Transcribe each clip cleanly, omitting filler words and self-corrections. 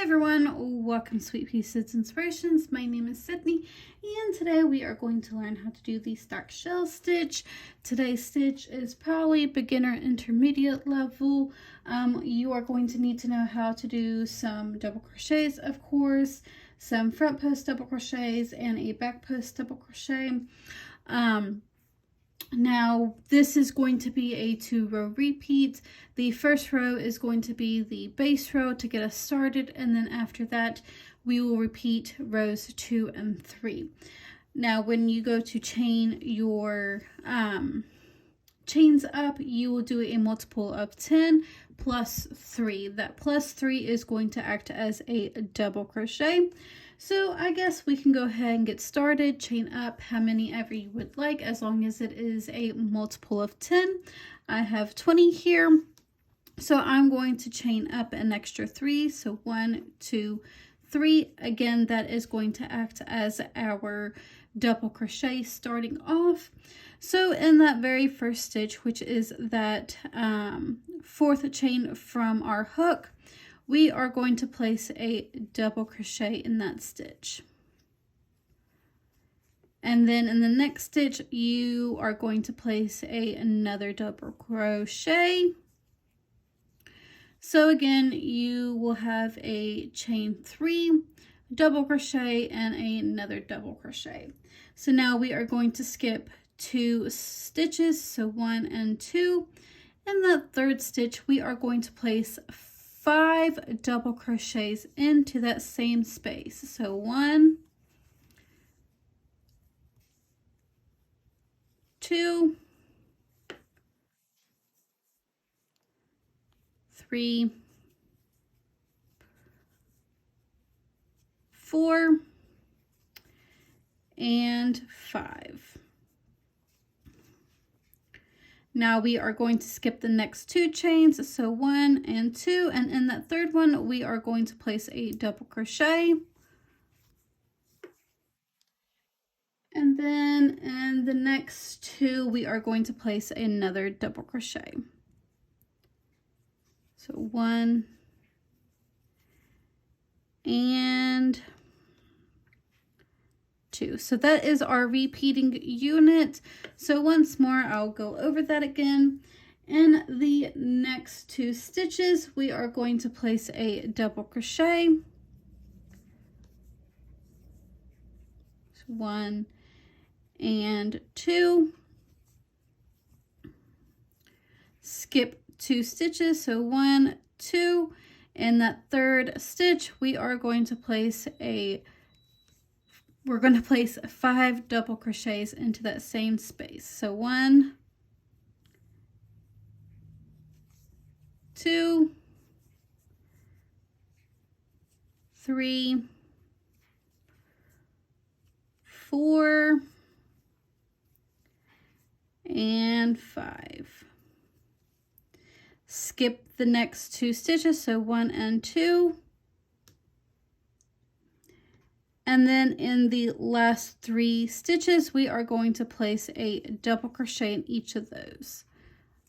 everyone, welcome to Sweet Pieces Inspirations. My name is Sydney and today we are going to learn how to do the stark shell stitch. Today's stitch is probably beginner intermediate level. You are going to need to know how to do some double crochets, of course, some front post double crochets and a back post double crochet. Now this is going to be a 2-row repeat. The first row is going to be the base row to get us started, and then after that we will repeat rows 2 and 3. Now when you go to chain your chains up, you will do a multiple of 10 plus 3. That plus 3 is going to act as a double crochet. So I guess we can go ahead and get started. Chain up how many ever you would like, as long as it is a multiple of 10. I have 20 here, so I'm going to chain up an extra 3. So 1, 2, 3. Again, that is going to act as our double crochet starting off. So in that very first stitch, which is that fourth chain from our hook, we are going to place a double crochet in that stitch. And then in the next stitch, you are going to place another double crochet. So again, you will have a chain 3, double crochet, and another double crochet. So now we are going to skip 2 stitches, so 1 and 2. In that third stitch, we are going to place 5 double crochets into that same space. So 1, 2, 3, 4, and 5. Now we are going to skip the next 2 chains, so 1 and 2, and in that third one we are going to place a double crochet. And then in the next 2 we are going to place another double crochet. So 1 and 2. So that is our repeating unit. So once more, I'll go over that again. In the next 2 stitches, we are going to place a double crochet. So 1 and 2. Skip 2 stitches, so 1, 2. In that third stitch, we are going to place 5 double crochets into that same space. So 1, 2, 3, 4, and 5. Skip the next 2 stitches, so 1 and 2. And then in the last 3 stitches, we are going to place a double crochet in each of those.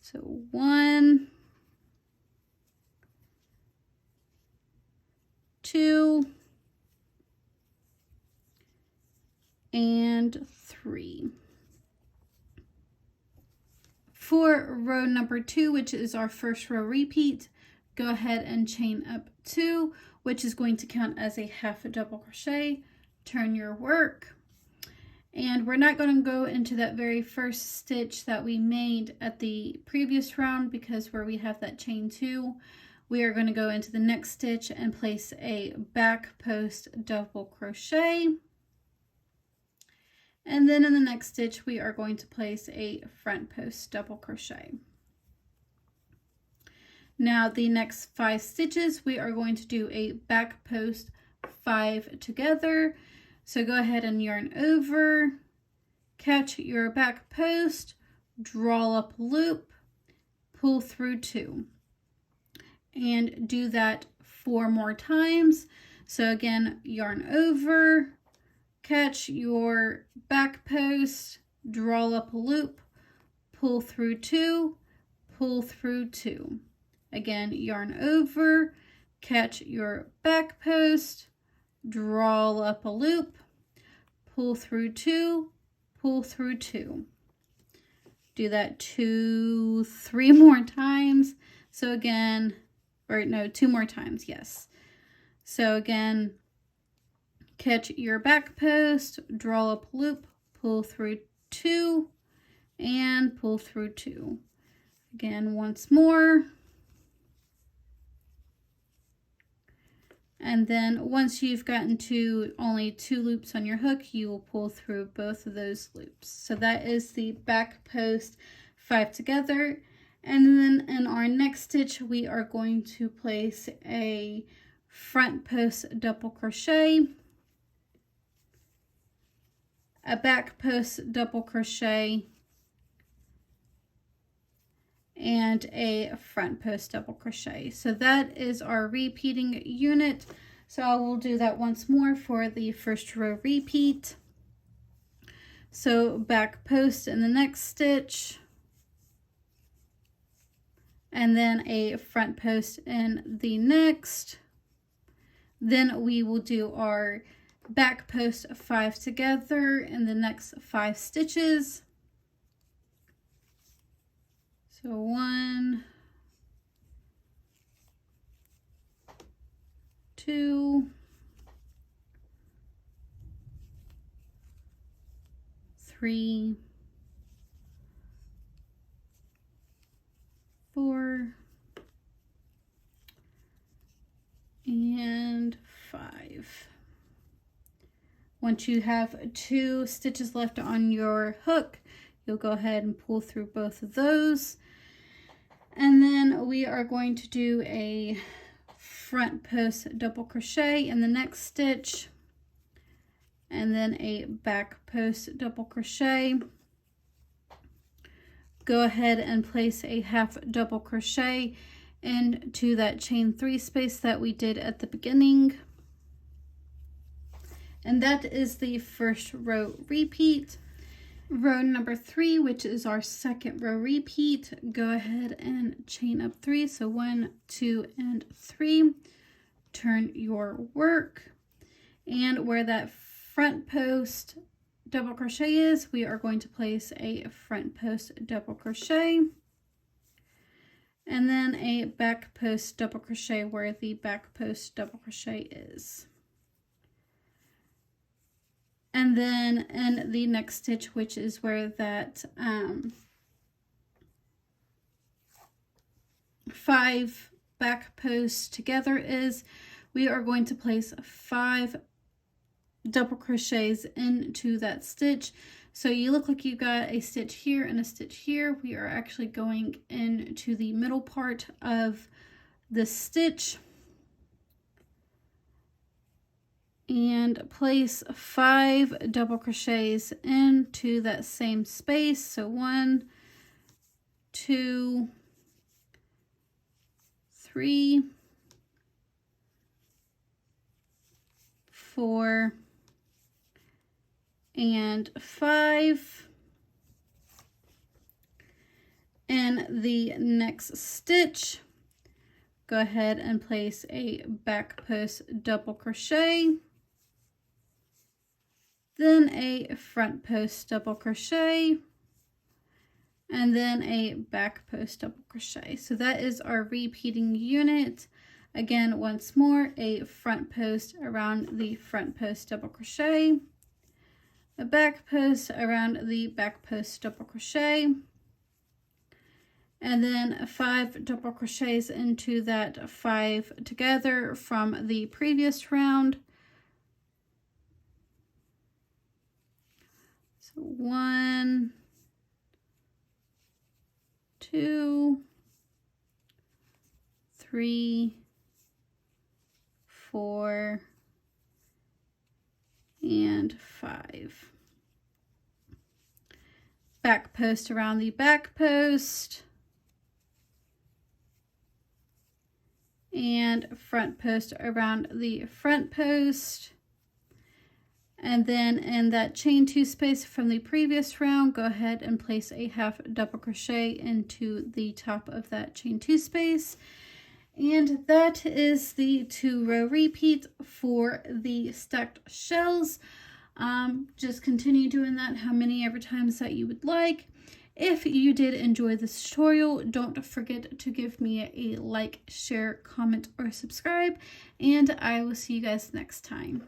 So 1, 2, and 3. For row number 2, which is our first row repeat, go ahead and chain up 2, which is going to count as a half a double crochet. Turn your work. And we're not going to go into that very first stitch that we made at the previous round, because where we have that chain 2, we are going to go into the next stitch and place a back post double crochet. And then in the next stitch, we are going to place a front post double crochet. Now the next 5 stitches, we are going to do a back post 5 together. So go ahead and yarn over, catch your back post, draw up loop, pull through 2. And do that 4 more times. So again, yarn over, catch your back post, draw up a loop, pull through 2, pull through 2. Again, yarn over, catch your back post, draw up a loop, pull through 2, pull through 2. Do that 3 more times. So again, or no, 2 more times, yes. So again, catch your back post, draw up a loop, pull through 2, and pull through 2. Again, once more. And then once you've gotten to only 2 loops on your hook, you will pull through both of those loops. So that is the back post 5 together. And then in our next stitch, we are going to place a front post double crochet, a back post double crochet, and a front post double crochet. So that is our repeating unit. So I will do that once more for the first row repeat. So back post in the next stitch, and then a front post in the next. Then we will do our back post 5 together in the next 5 stitches. So 1, 2, 3, 4, and 5. Once you have 2 stitches left on your hook, you'll go ahead and pull through both of those. And then we are going to do a front post double crochet in the next stitch, and then a back post double crochet. Go ahead and place a half double crochet into that chain 3 space that we did at the beginning. And that is the first row repeat. Row number 3, which is our second row repeat, go ahead and chain up 3. So 1, 2, and 3. Turn your work, and where that front post double crochet is, we are going to place a front post double crochet, and then a back post double crochet where the back post double crochet is. And then in the next stitch, which is where that 5 back posts together is, we are going to place 5 double crochets into that stitch. So you look like you got a stitch here and a stitch here. We are actually going into the middle part of the stitch and place 5 double crochets into that same space. So 1, 2, 3, 4, and 5. In the next stitch, go ahead and place a back post double crochet, then a front post double crochet, and then a back post double crochet. So that is our repeating unit. Again, once more, a front post around the front post double crochet, a back post around the back post double crochet, and then 5 double crochets into that 5 together from the previous round. So 1, 2, 3, 4, and 5. Back post around the back post, and front post around the front post. And then in that chain 2 space from the previous round, go ahead and place a half double crochet into the top of that chain 2 space. And that is the 2-row repeat for the stacked shells. Just continue doing that how many ever times that you would like. If you did enjoy this tutorial, don't forget to give me a like, share, comment, or subscribe, and I will see you guys next time.